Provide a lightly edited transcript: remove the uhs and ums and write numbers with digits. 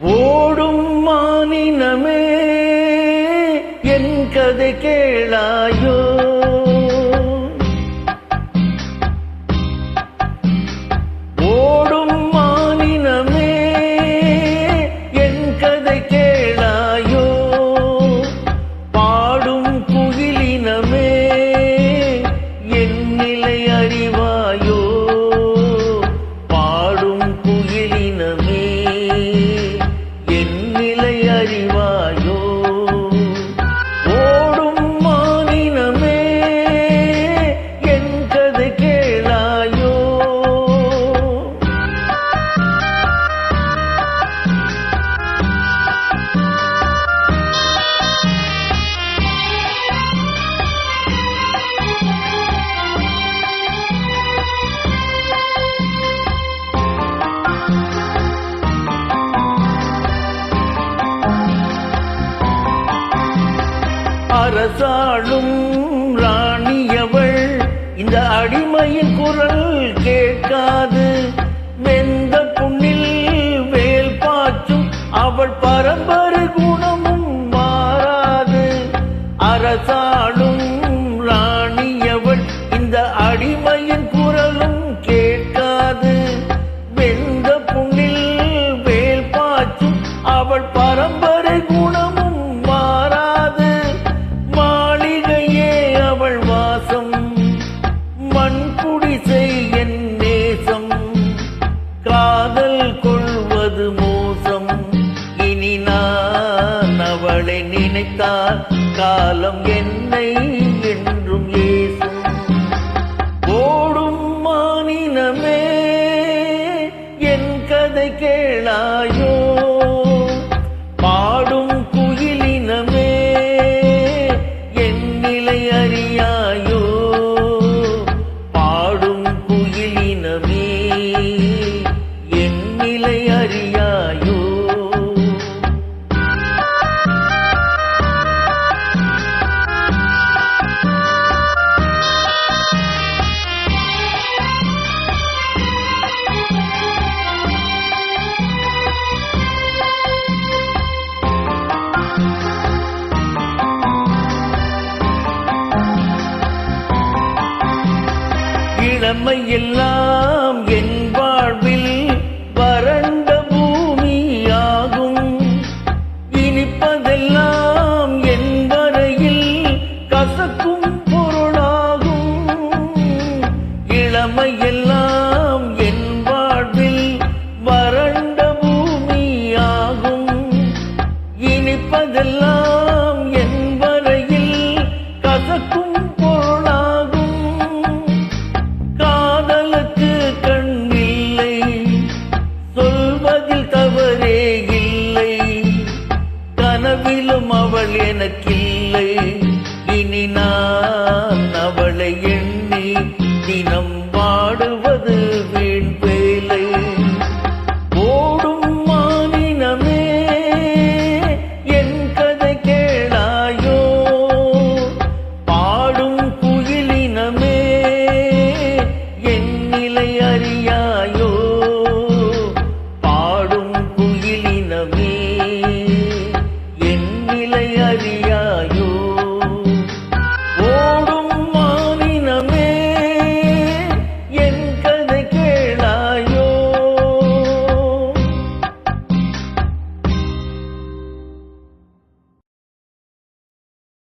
ஓடும் மானினமே என் கதை கேளாயோ, ஓடும் மானினமே என் கதை கேளாயோ, பாடும் குயிலினமே என் நிலை அறிவாயோ, பாடும் குயிலினமே என் நிலை அறிவாயோ, ஓடும் மானினமே என் கதை கேளாயோ. அரசாளும் ராணியவள் இந்த அடிமையின் குரல் கேட்காது, வெந்த புண்ணில் வேல் பாய்ச்சும் அவள் பரம்பரை குணமும் மாறாது. அரசாளும் ராணியவள் இந்த அடிமையின் குரலும் கேட்காது, வெந்த புண்ணில் வேல் பாய்ச்சும் அவள் பரம்பரை குணமும் மாறாது. மாளிகையே அவள் வாசம், மண் குடிசை என் நேசம், காதல் கொள்வது மோசம். இனி நான் அவளை நினைத்தால் காலம் என்னை என்றும் ஏசும். ஓடும் மானினமே என் கதை கேளாயோ, பாடும் குயிலினமே என் நிலை அறியாயோ, பாடும் குயிலினமே என் நிலை அறியாயோ. இளமை எல்லாம் என் வாழ்வில் வறண்ட பூமியாகும், இனிப்பதெல்லாம் என் வரையில் கசக்கும் பொருளாகும். இளமை எல்லாம் என் வாழ்வில் வறண்ட பூமியாகும், இனிப்பதெல்லாம் என் வரையில் கசக்கும் பொருளாகும். காதலுக்கு கண்ணில்லை, சொல்வதில் தவறே இல்லை, கனவிலும் அவள் எனக்கு